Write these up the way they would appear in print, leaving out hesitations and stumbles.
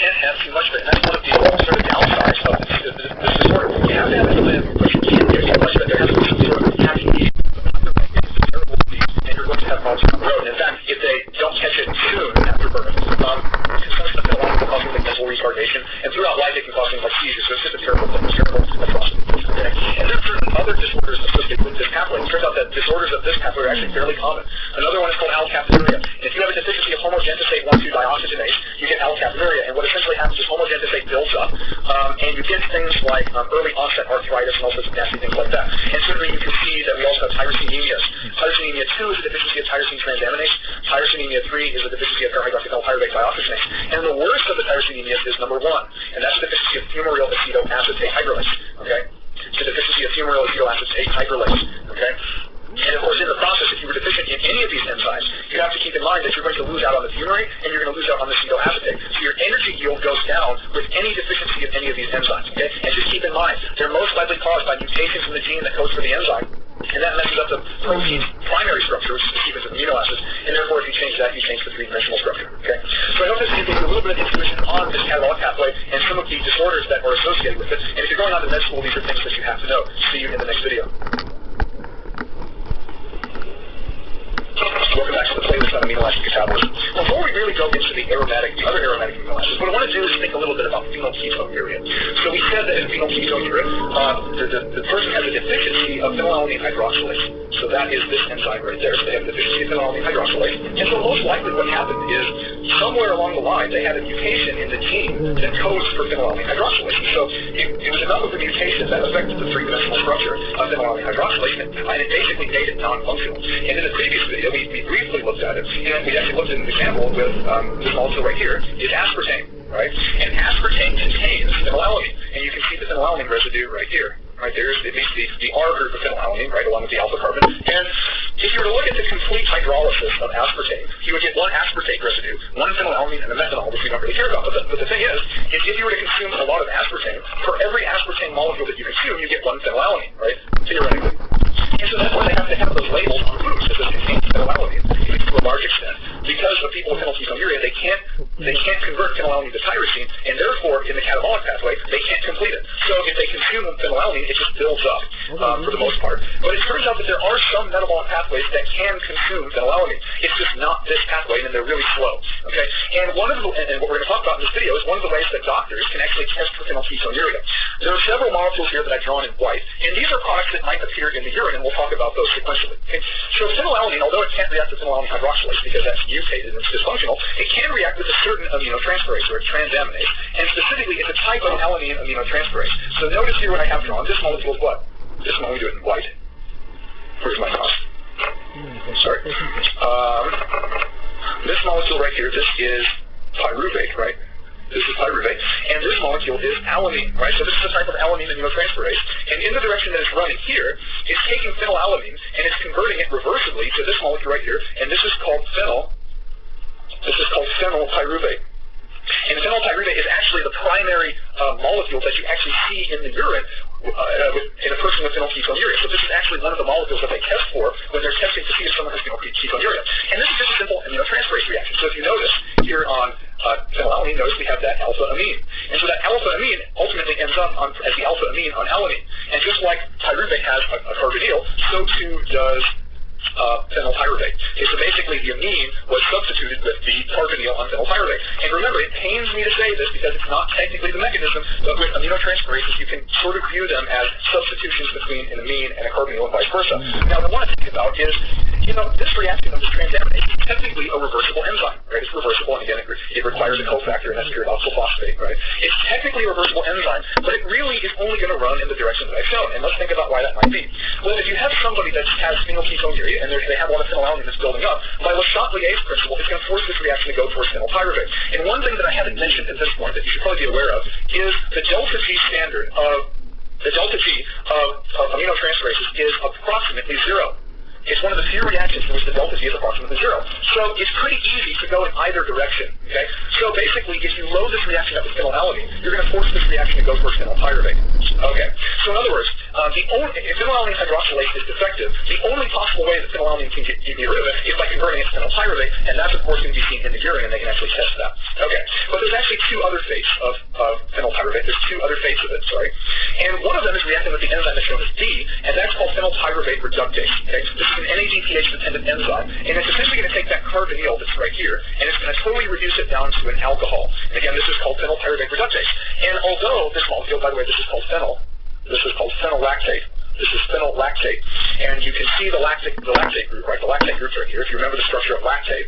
can't have too much of it. And that's one of the sort of downsides of this disorder. You have to have it to live, but you can't give too much of it. There has to be some sort of happy medium. It's a terrible disease, and you're going to have problems down the road. And in fact, if they don't catch it soon after birth, some of the phenolphthalein will cause things like mental retardation, and throughout life it can cause things like seizures. So it's just a terrible thing, a terrible atrocity. Okay? And there are certain other disorders associated with this pathway. It turns out that disorders of this pathway are actually fairly common. Another one is called alkaptonuria. And if you have a deficiency of homogentisate 1,2-dioxygenase, you get alkaptonuria. And what essentially happens is homogentisate builds up, and you get things like early onset arthritis and all sorts of nasty things like that. And certainly you can see that we also have tyrosinemia. Tyrosinemia 2 is a deficiency of tyrosine transaminase. Tyrosinemia 3 is a deficiency of para-hydroxyphenylpyruvate dioxygenase. And the worst of the tyrosinemias is number 1, and that's the deficiency of fumarate acetoacetate hydrolase. Okay? It's the deficiency of fumarate acetoacetate hydrolase. Okay? And of course, in the process, if you were deficient in any of these enzymes, you have to keep in mind that you're going to lose out on the fumarate and you're going to lose out on the acetoacetate. So your energy yield goes down with any deficiency of any of these enzymes. Okay? And just keep in mind, they're most likely caused by mutations in the gene that codes for the enzyme. And that messes up the protein's primary structure, which is the sequence of amino acids. And therefore, if you change that, you change the three-dimensional structure. Okay? So I hope this gives you a little bit of intuition on this catabolic pathway and some of the disorders that are associated with it. And if you're going on to med school, these are things that you have to know. See you in the next video. Welcome back to the playlist on amino acid catabolism. Before we really go into the other aromatic amino acids, what I want to do is think a little bit about phenylketonuria. So we said that in phenylketonuria, the person has a deficiency of phenylalanine hydroxylase. So that is this enzyme right there. So they have a deficiency of phenylalanine hydroxylase. And so most likely what happened is somewhere along the line they had a mutation in the gene that codes for phenylalanine hydroxylase. So it was enough of a mutation that affected the three-dimensional structure of phenylalanine hydroxylase, and it basically made it non-functional. And in the previous video, we briefly looked at it, and we actually looked at an example with this molecule right here, is aspartame, right? And aspartame contains phenylalanine, and you can see the phenylalanine residue right here. Right there's at least the R group of phenylalanine, right, along with the alpha carbon. And if you were to look at the complete hydrolysis of aspartame, you would get one aspartate residue, one phenylalanine, and a methanol, which we don't really care about. But the thing is if you were to consume a lot of aspartame, for every aspartame molecule that you consume, you get one phenylalanine, right? Theoretically. And so that's why they have to have those labels on foods that contain phenylalanine to a large extent. Because of people with phenylketonuria, they can't convert phenylalanine to tyrosine, and therefore in the catabolic pathway they can't complete it. So if they consume phenylalanine, it just builds up for the most part. But it turns out that there are some metabolic pathways that can consume phenylalanine. It's just not this pathway, and they're really slow. Okay, and what we're going to talk about in this video is one of the ways that doctors can actually test for phenylketonuria. There are several molecules here that I've drawn in white, and these are products that might appear in the urine, and we'll talk about those sequentially. Okay? So phenylalanine, although it can't react with phenylalanine hydroxylase because that's mutated and it's dysfunctional, it can react with a certain aminotransferase or a transaminase, and specifically it's a type of alanine aminotransferase. So notice here what I have drawn. This molecule is what? This one, we do it in white. Where's my mouse? Sorry. This molecule right here, this is pyruvate, right? This is pyruvate, and this molecule is alanine, right? So this is a type of alanine aminotransferase, and in the direction that it's running here, it's taking phenylalanine, and it's converting it reversibly to this molecule right here, and this is called phenylpyruvate. And phenylpyruvate is actually the primary molecule that you actually see in the urine in a person with phenylketonuria. So this is actually one of the molecules that they test for when they're testing to see if someone has phenylketonuria. And this is just a simple aminotransferase reaction. So if you notice here on phenylalanine, notice we have that alpha amine. And so that alpha amine ultimately ends up as the alpha amine on alanine. And just like pyruvate has a carbonyl, so too does phenylpyruvate. Okay, so basically the amine was substituted with the carbonyl on phenylpyruvate. And remember, it pains me to say this because it's not technically the mechanism, but with aminotransferases you can sort of view them as substitutions between an amine and a carbonyl and vice versa. Now what I want to think about is, this reaction of this transaminase is technically a reversible enzyme, right? It's reversible, and again, it requires a cofactor, and that's pyridoxal phosphate, right? It's technically a reversible enzyme, but it really is only going to run in the direction that I've shown. And let's think about why that might be. Well, if you have somebody that has phenylketonuria, and they have a lot of phenylalanine that's building up, by Le Chatelier's principle, it's going to force this reaction to go towards phenylpyruvate. And one thing that I haven't mentioned at this point that you should probably be aware of is the delta G standard of aminotransferases is approximately 0. It's one of the few reactions in which the delta G is approximately zero. So it's pretty easy to go in either direction, okay? So basically, if you load this reaction up with phenylalanine, you're going to force this reaction to go towards phenylpyruvate. Okay, so in other words, if phenylalanine hydroxylase is defective, the only possible way that phenylalanine can get rid of it is by converting it to phenylpyruvate, and that's of course going to be seen in the urine, and they can actually test that. Okay, but there's actually two other fates of phenylpyruvate. There's two other fates of it, sorry. And one of them is reacting with the enzyme that's known as D, and that's called phenylpyruvate reductase. Okay, this is an NADPH-dependent enzyme, and it's essentially going to take that carbonyl that's right here, and it's going to totally reduce it down to an alcohol. And again, this is called phenylpyruvate reductase. And although this molecule, by the way, this is called phenyl, this is called phenylactate. This is phenylactate. And you can see the lactate group, right? The lactate group's right here. If you remember the structure of lactate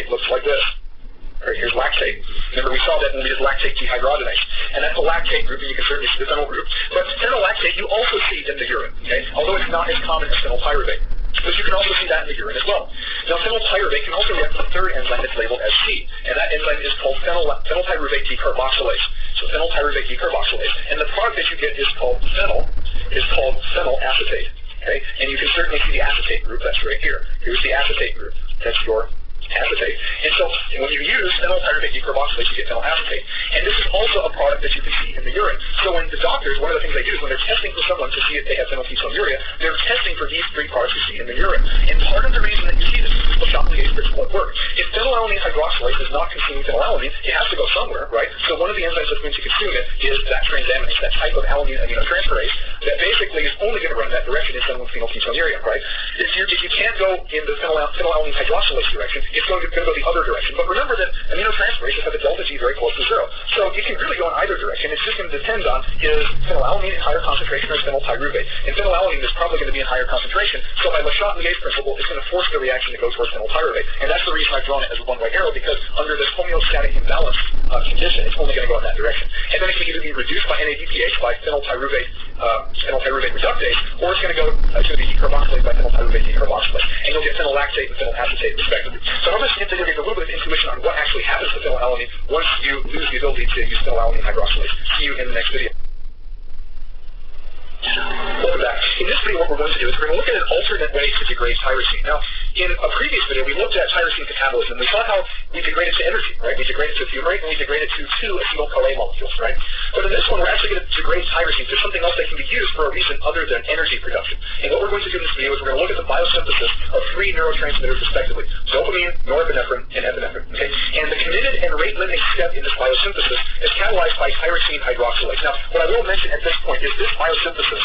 looks like this. Right, here's lactate. Remember, we saw that when we did lactate dehydrogenase. And that's the lactate group, and you can certainly see the phenyl group. But phenylactate you also see in the urine, okay? Although it's not as common as phenylpyruvate. But you can also see that in the urine as well. Now, phenylpyruvate can also react with a third enzyme that's labeled as C, and that enzyme is called phenylpyruvate decarboxylase. So phenylpyruvate decarboxylase. And the product that you get is called phenyl acetate. Okay? And you can certainly see the acetate group. That's right here. Here's the acetate group. That's your acetate. And so when you use phenylpyruvate decarboxylase, you get phenyl acetate. And this is also a product that you can see in the urine. So when the doctors, one of the things they do is when they're testing for someone to see if they have phenylketonuria, they're testing for these three products you see in the urine. And part of the reason that you see this is the Shockley-Yates principle at work. If phenylalanine hydroxylase is not consuming phenylalanine, it has to go somewhere, right? So one of the enzymes that's going to consume it is that transaminase, that type of alanine aminotransferase that basically is only going to run that direction in someone with phenylketonuria, right? If you can't go in the phenylalanine hydroxylase direction, it's going to go the other direction. But remember that aminotransferases have a delta G very close to zero. So it can really go in either direction. It's just going to depend on is phenylalanine in higher concentration or is phenylpyruvate. And phenylalanine is probably going to be in higher concentration. So by Le Chatelier's principle, it's going to force the reaction to go towards phenylpyruvate. And that's the reason I've drawn it as a one-way arrow, because under this homeostatic imbalance condition, it's only going to go in that direction. And then it can either be reduced by NADPH by phenylpyruvate reductase, or it's going to go to the decarboxylase by phenylpyruvate decarboxylase. And you'll get phenylactate and phenylacetate respectively. So I'm going to give you a little bit of intuition on what actually happens to phenylalanine once you lose the ability to use phenylalanine hydroxylase. See you in the next video. Welcome back. In this video, what we're going to do is we're going to look at an alternate way to degrade tyrosine. Now, in a previous video, we looked at tyrosine catabolism. We saw how we degrade it to energy, right? We degrade it to fumarate, and we degrade it to two acetyl-CoA molecules, right? But in this one, we're actually going to degrade tyrosine to something else that can be used for a reason other than energy production. And what we're going to do in this video is we're going to look at the biosynthesis of three neurotransmitters respectively: dopamine, norepinephrine, and epinephrine. Okay? And the committed and rate-limiting step in this biosynthesis is catalyzed by tyrosine hydroxylase. Now, what I will mention at this point is this biosynthesis,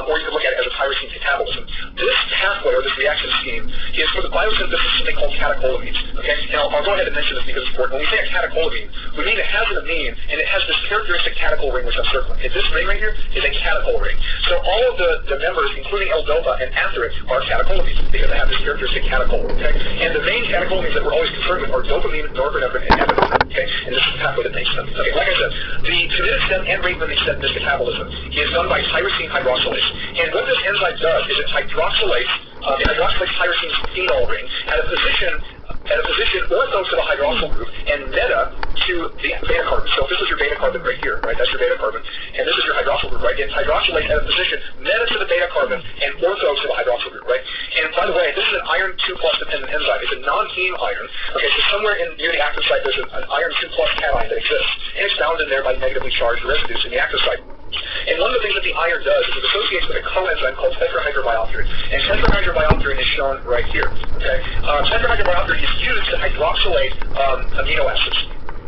or you can look at it as a tyrosine catabolism. This pathway, or this reaction scheme, is for the biosynthesis of something called catecholamines. Okay? Now, I'll go ahead and mention this because it's important. When we say a catecholamine, we mean it has an amine, and it has this characteristic catechol ring which I'm circling. This ring right here is a catechol ring. So all of the members, including L-dopa and after it, are catecholamines because they have this characteristic catechol. Okay? And the main catecholamines that we're always concerned with are dopamine, norepinephrine, and epinephrine. Okay? And this is the pathway that makes them. Okay, like I said, the committed step and rate-limiting step in this catabolism is done by tyrosine hydroxylase. And what this enzyme does is it hydroxylates tyrosine phenol ring at a position ortho to the hydroxyl group and meta to the beta carbon. So if this is your beta carbon right here, right, that's your beta carbon, and this is your hydroxyl group, right, it's hydroxylates at a position meta to the beta carbon and ortho to the hydroxyl group, right? And by the way, this is an iron 2+ dependent enzyme. It's a non-heme iron. Okay, so somewhere near the active site there's an iron 2+ cation that exists, and it's bound in there by negatively charged residues in the active site. And one of the things that the iron does is it associates with a coenzyme called tetrahydrobiopterin. And tetrahydrobiopterin is shown right here. Okay? Tetrahydrobiopterin is used to hydroxylate amino acids.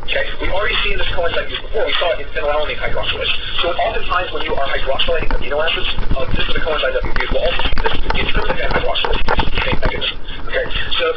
Okay? We've already seen this coenzyme used before. We saw it in phenylalanine hydroxylase. So oftentimes when you are hydroxylating amino acids, this is the coenzyme that we use. We'll also see this in tryptophan hydroxylase. It's the same mechanism. Okay? So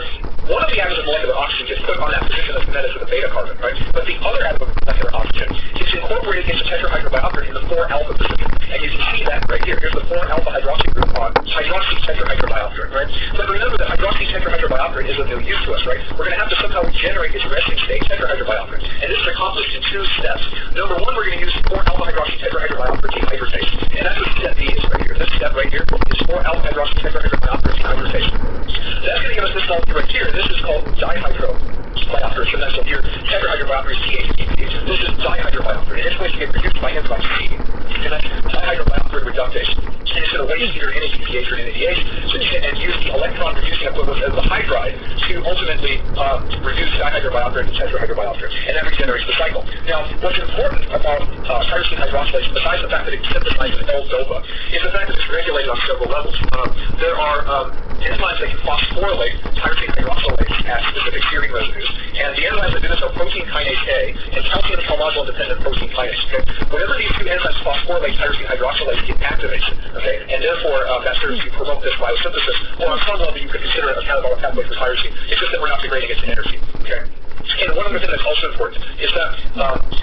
one of the atoms of molecular oxygen gets put on that position that's meta to the beta carbon, right? But the other atom of molecular oxygen gets incorporated into tetrahydrobiopterin in the 4-alpha position. And you can see that right here. Here's the 4-alpha hydroxy group on hydroxy tetrahydrobiopterin, right? But remember that hydroxy tetrahydrobiopterin is of no use to us, right? We're going to have to somehow regenerate its resting state tetrahydrobiopterin. And this is accomplished in 2 steps. Number 1, we're going to use 4-alpha hydroxy tetrahydrobiopterin dehydratase. And that's what step D is right here. This step right here is 4-alpha hydroxy tetrahydrobiopterin dehydratase. That's going to give us this molecule right here. This is called dihydrobiopterin. So that's here. Tetrahydrobiopterin CH. This is dihydrobiopterin. And it's going to get reduced by enzyme C. And that's dihydrobiopterin reductase. And it's going to to waste either NADPH or NADH and use the electron-reducing equivalent of the hydride to ultimately reduce dihydrobiopterin and tetrahydrobiopterin, and that regenerates the cycle. Now, what's important about tyrosine hydroxylase, besides the fact that it synthesizes L-DOPA, is the fact that it's regulated on several levels. There are enzymes that can phosphorylate tyrosine hydroxylase at specific serine residues, and the enzymes that do this are protein kinase A and calcium calmodulin-dependent protein kinase. Okay? Whenever these two enzymes phosphorylate tyrosine hydroxylase, it activates it, okay? And therefore, that serves to promote this biosynthesis, or on some level, you could consider it a catabolic pathway for tyrosine. It's just that we're not degrading it to energy, okay? And one other thing that's also important is that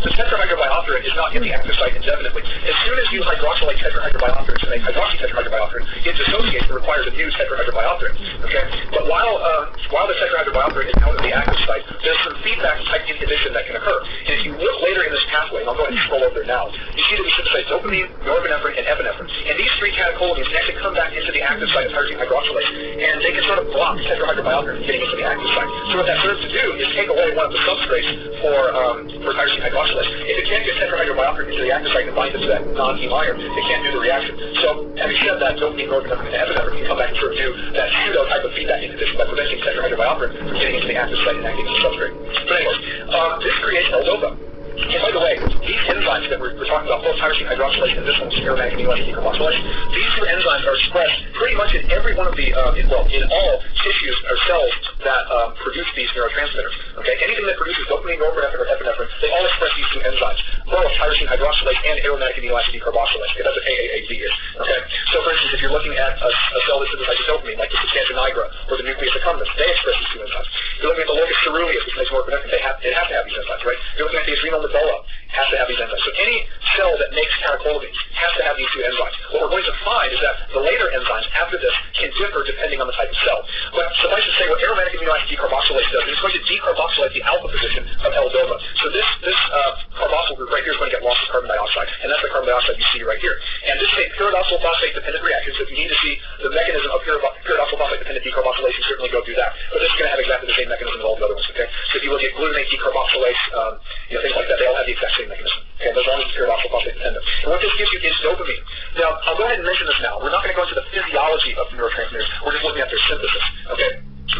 the tetrahydrobiopterin is not in the active site indefinitely. As soon as you hydroxylate tetrahydrobiopterin to make hydroxytetrahydrobiopterin, it dissociates and requires a new tetrahydrobiopterin. Okay? But while the tetrahydrobiopterin is out of the active site, there's some feedback type inhibition that can occur. And if you look later in this pathway, and I'll go ahead and scroll over there now, you see that we synthesize dopamine, norepinephrine, and epinephrine. And these three catecholamines can actually come back into the active site of tyrosine hydroxylase, and they can sort of block tetrahydrobiopterin from getting into the active site. So what that serves to do is take away one of the substrates for tyrosine hydroxylase. If it can't get tetrahydrobiopterin into the active site and bind it to that non-heme iron, it can't do the reaction. So having said that, dopamine, norepinephrine, and epinephrine can come back and sort of do that pseudo type of feedback inhibition by preventing tetrahydrobiopterin from getting into the active site and acting as a substrate. But anyways, this creates L-DOPA. And by the way, these enzymes that we're talking about, both tyrosine hydroxylase and this one's aromatic amino acid decarboxylase, these two enzymes are expressed pretty much in every one of the, in all tissues or cells that produce these neurotransmitters. Okay, anything that produces dopamine, norepinephrine, or epinephrine, they all express these two enzymes, both tyrosine hydroxylase and aromatic amino acid decarboxylase. Okay, that's an AAAD here. Okay, so for instance, if you're looking at a cell that synthesizes dopamine, like the substantia nigra or the nucleus accumbens, they express these two enzymes. You're looking at the locus ceruleus, which makes norepinephrine, it has to have these enzymes, right? You're looking at the adrenal medulla, has to have these enzymes. So any cell that makes catecholamines has to have these two enzymes. What we're going to find is that the later enzymes after this can differ depending on the type of cell. But suffice to say, what aromatic amino acid decarboxylase does is it's going to decarboxylate the alpha position of L-DOPA. So this carboxyl group right here is going to get lost of carbon dioxide, and that's the carbon dioxide you see right here. And this is a pyridoxal phosphate-dependent reaction, so if you need to see the mechanism of pyridoxal phosphate-dependent decarboxylation, certainly go do that. But this is going to have exactly the same mechanism as all the other ones, okay? So if you look at glutamate decarboxylase, things like that, they all have the exact same mechanism. Okay, as long as it's pyridoxal phosphate dependent. And what this gives you is dopamine. Now, I'll go ahead and mention this now. We're not going to go into the physiology of neurotransmitters. We're just looking at their synthesis. Okay?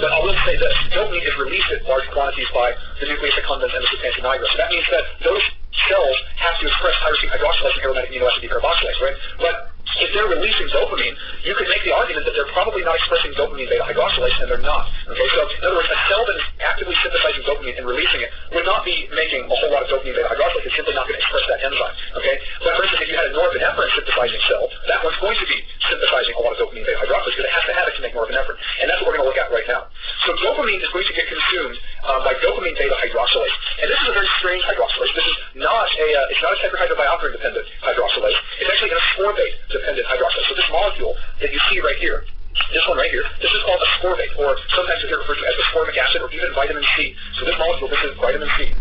But I will say this. Dopamine is released in large quantities by the nucleus accumbens and the substantia nigra. So that means that those cells have to express tyrosine hydroxylase and aromatic amino acid decarboxylase, right? But if they're releasing dopamine, you could make the argument that they're probably not expressing dopamine beta hydroxylase, and they're not. Okay, so in other words, a cell that is actively synthesizing dopamine and releasing it would not be making a whole lot of dopamine beta hydroxylase. It's simply not going to express that enzyme. Okay, but for instance, if you had a norepinephrine synthesizing cell, that one's going to be synthesizing a lot of dopamine beta hydroxylase because it has to have it to make norepinephrine, and that's what we're going to look at right now. So dopamine is going to get consumed by dopamine beta hydroxylase, and this is a very strange hydroxylase. This is not it's not a tetrahydrobiopterin dependent hydroxylase. It's actually an ascorbate dependent hydroxylase. So this molecule that you see right here, this one right here, this is called ascorbate, or sometimes it's referred to as ascorbic acid or even vitamin C. So this molecule, this is vitamin C,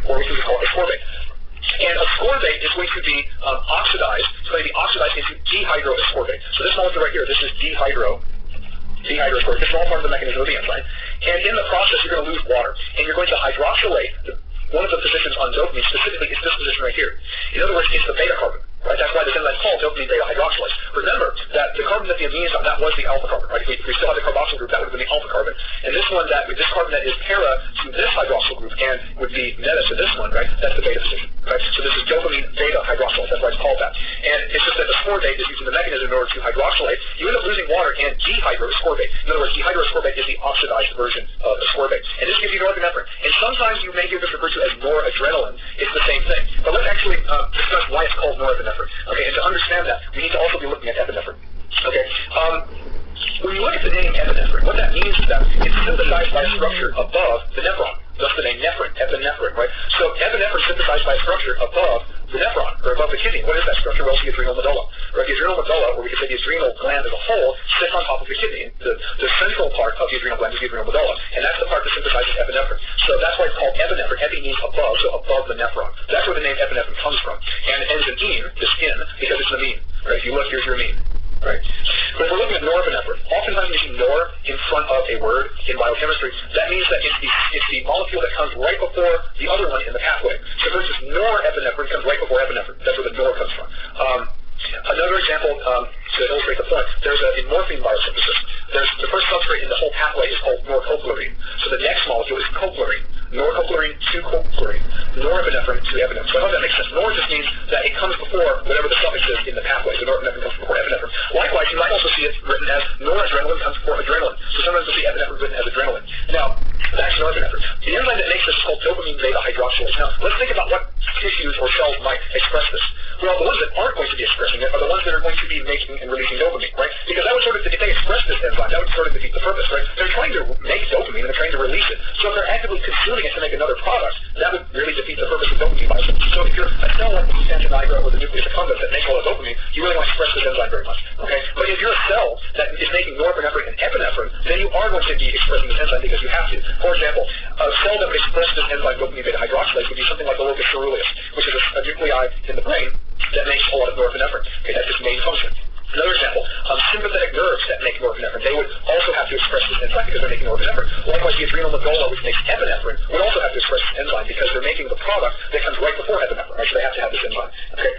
or we can call it ascorbate. And ascorbate is going to be oxidized. It's going to be oxidized into dehydroascorbate. So this molecule right here, this is dehydroascorbate. This is all part of the mechanism of the enzyme. And in the process, you're going to lose water, and you're going to hydroxylate one of the positions on dopamine. Specifically, it's this position right here. In other words, it's the beta carbon. Right? That's why this enzyme is called dopamine beta hydroxylase. Remember that the carbon that the amine is on, that was the alpha carbon, right? If we still had the carboxyl group, that would have been the alpha carbon. And this one, this carbon that is para to this hydroxyl group and would be meta to this one, right? That's the beta position, right? So this is dopamine beta hydroxylase. That's why it's called that. And it's just that ascorbate is using the mechanism in order to hydroxylate. You end up losing water and dehydroascorbate. In other words, dehydroascorbate is the oxidized version of ascorbate. And this gives you norepinephrine. And sometimes you may hear this referred to as noradrenaline. It's the same thing. But let's actually discuss why it's called norepinephrine. Okay, and to understand that, we need to also be looking at epinephrine. Okay, when you look at the name epinephrine, what that means is that it's synthesized by a structure above the nephron. Thus the name nephrin, epinephrine, right? So epinephrine synthesized by a structure above the nephron, or above the kidney. What is that structure? Well, it's the adrenal medulla. Right? The adrenal medulla, or we could say the adrenal gland as a whole, sits on top of the kidney. The central part of the adrenal gland is the adrenal medulla, and that's the part that synthesizes epinephrine. So that's why it's called epinephrine. Epi means above, so above the nephron. That's where the name epinephrine comes from. And it ends in "ine," this "in," because it's an amine. Right? If you look, here's your amine. Right? But if we're looking at norepinephrine, oftentimes we see nor in front of a word in biochemistry. That means that it's the molecule that comes right before the other one in the pathway. So for instance, norepinephrine comes right before epinephrine. That's where the nor comes from. Another example to illustrate illustrate the point, in morphine biosynthesis, the first substrate in the whole pathway is called norcoplarine. So the next molecule is coplarine. Norcoplarine to coplarine. Norepinephrine to epinephrine. So I hope that makes sense. Nor just means that it comes before whatever the suffix is in the pathway. So norepinephrine comes before epinephrine. Likewise, you might also see it written as noradrenaline comes before adrenaline. So sometimes you'll see epinephrine written as adrenaline. Now, back to norepinephrine. The enzyme that makes this is called dopamine beta hydroxylase. Now, let's think about what tissues or cells might express this. Well, the ones that aren't going to be expressing it are the ones that are going to be making and releasing dopamine, right? Because that would sort of, if they express this enzyme, that would sort of defeat the purpose, right? They're trying to make dopamine and they're trying to release it. So if they're actively consuming it to make another product, that would really defeat the purpose of dopamine biosynthesis. So if you're a cell like the substantia nigra or the nucleus accumbens that makes all the dopamine, you really want to express this enzyme very much, okay? But if you're a cell that is making norepinephrine and epinephrine, then you are going to be expressing this enzyme because you have to. For example, a cell that would express this enzyme dopamine beta hydroxylase would be something like the locus coeruleus, which is a nuclei in the brain that makes a lot of norepinephrine. Okay, that's its main function. Another example, sympathetic nerves that make norepinephrine, they would also have to express this enzyme because they're making norepinephrine. Likewise, the adrenal medulla, which makes epinephrine, would also have to express this enzyme because they're making the product that comes right before epinephrine, right? So they have to have this enzyme. Okay,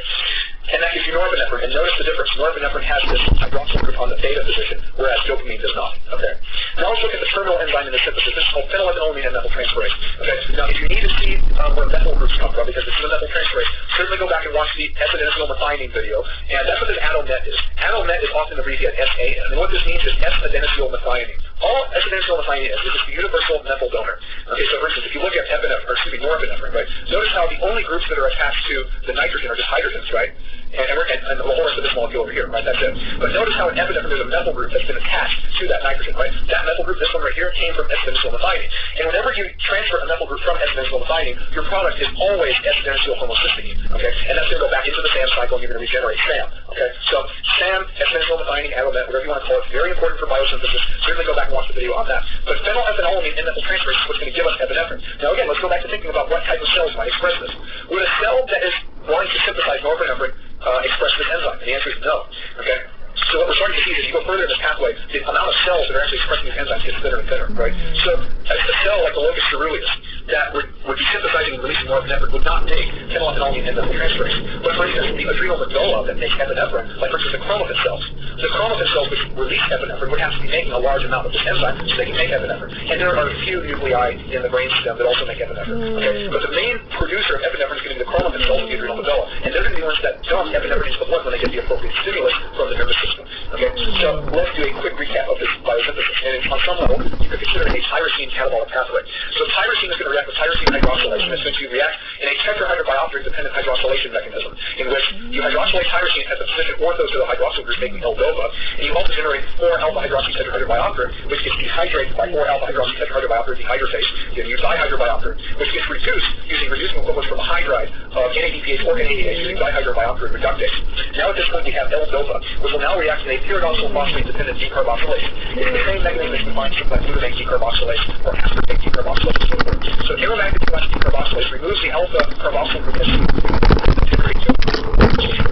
and that gives you norepinephrine. And notice the difference. Norepinephrine has this hydroxyl group on the beta position, whereas dopamine does not. Okay. Now let's look at the terminal enzyme in the synthesis. This is called phenylethylamine and methyltransferase. Okay. Now, if you need to see where methyl groups come from, because this is a methyltransferase, certainly go back and watch the S-adenosine methionine video, and that's what this ADOMET is. ADOMET is often abbreviated SAN, and what this means is S-adenosine methionine. All S-adenosine methionine is just the universal methyl donor. Okay. So, for instance, if you look at norepinephrine, right? Notice how the only groups that are attached to the nitrogen are just hydrogens, right? And the whole rest of this molecule over here, right? That's it. But notice how in epinephrine there's a methyl group that's been attached to that nitrogen, right? That methyl group, this one right here, came from S-adenosine methionine. And whenever you transfer a methyl group from S-adenosine methionine, your product is always S-adenosine homocysteine, okay? And that's going to go back into the SAM cycle and you're going to regenerate SAM, okay? So SAM, S-adenosine methionine, ADOMET, whatever you want to call it, very important for biosynthesis. Certainly go back and watch the video on that. But phenylethylamine and methyltransferase is what's going to give us epinephrine. Now again, let's go back to thinking about what type of cells might express this. Would a cell that is wanting to synthesize norepinephrine express this enzyme? And the answer is no. Okay? So what we're starting to see is as you go further in this pathway, the amount of cells that are actually expressing these enzymes gets thinner and thinner, right? So a cell like the locus coeruleus that would be synthesizing and releasing norepinephrine would not make phenylethylamine and methyltransferase. But for instance, the adrenal medulla that makes epinephrine, like for instance the chromatin cells which release epinephrine would have to be making a large amount of this enzyme so they can make epinephrine. And there are a few nuclei in the brainstem that also make epinephrine. Okay? But the main producer of epinephrine is going to be the chromatin cells of the adrenal medulla. And they're going to be the ones that dump epinephrine into the blood when they get the appropriate stimulus from the nervous system. Okay, so let's do a quick recap of this biosynthesis. And on some level, you could consider it a tyrosine catabolic pathway. So tyrosine is going to react with tyrosine hydroxylation. It's going to react in a tetrahydrobiopterin-dependent hydroxylation mechanism, in which you hydroxylate tyrosine at the position ortho to the hydroxyl group, making L-DOPA, and you also generate 4-alpha-hydroxy tetrahydrobiopterin, which gets dehydrated by 4-alpha-hydroxy tetrahydrobiopterin dehydratase. You use dihydrobiopterin, which gets reduced using reducing equivalents from a hydride of NADPH or NADH using dihydrobiopterin reductase. Now at this point we have L-DOPA, which will now react in a pyridoxal phosphate-dependent decarboxylation. It's the same mechanism that defines things like glutamate decarboxylase or aspartate decarboxylase and so forth. So aromatic decarboxylase removes the alpha carboxyl group as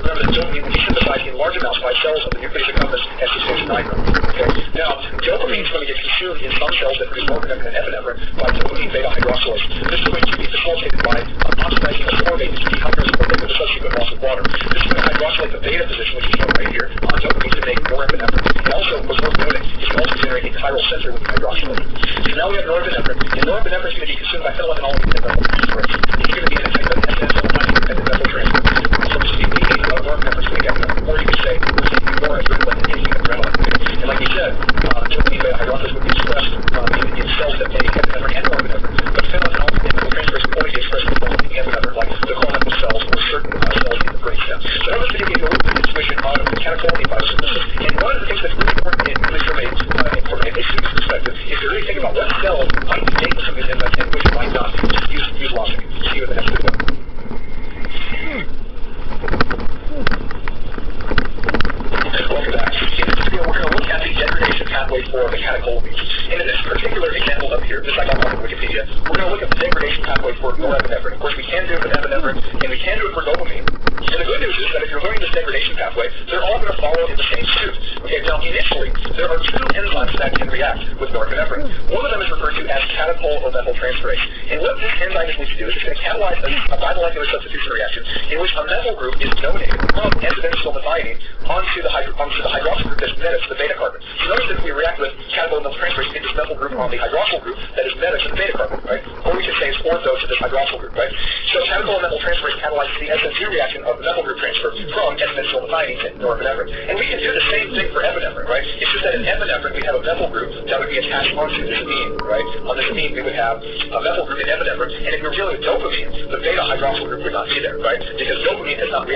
remember that dopamine will be synthesized in large amounts by cells of the nucleus accumbens as substantia nigra. Okay? Now, dopamine is going to get consumed in some cells that produce norepinephrine and epinephrine by dopamine beta hydroxylase. This is going to be facilitated by oxidizing ascorbate into dehydroascorbate with a subsequent loss of water. This is going to hydroxylate the beta position, which is shown right here, on dopamine to make more epinephrine. And also, what's worth noting is you can also generate a chiral center with hydroxylate. So now we have norepinephrine, and norepinephrine is going to be consumed by phenylethylamine and methyltransferase. It's going to be an S-adenosine methyltransferase. So this is the norepinephrine to make epinephrine. Or you could say, we're seeing more adrenaline than anything adrenaline. And like you said, dopamine beta hydroxylase would be expressed in cells that make epinephrine and norepinephrine. But phenylethylamine and methyltransferase would only be expressed in epinephrine, like the chromatin cells or certain cells in the brainstem. So I hope this video gave you a little bit of intuition on can do it for dopamine. And the good news is that if you're learning this degradation pathway, they're all going to follow in the same suit. Okay, now initially, there are two enzymes that can react with norepinephrine. One of them is referred to as catechol or methyltransferase. And what this enzyme is going to do is it's going to catalyze a bimolecular substitution reaction in which a methyl group is donated from N-dimensional methionine onto the hydroxyl group that's meta to the beta carbon. So notice that if we react with catechol and methyltransferase, it's this methyl group on the hydroxyl group that is meta to the beta carbon, right? Or we can say it's ortho to this hydroxyl group, right? So catechol and methyltransferase catalyzes the SN2 reaction of methyl group transfer from N-dimensional methionine to norepinephrine. And we can do the same thing for epinephrine, right? It's just that in epinephrine we have a methyl group that would be attached onto this amine, right? On this amine we would have a methyl group in epinephrine, and if we were dealing with dopamine, the beta hydroxyl group would not be there, right? Because dopamine has not reacted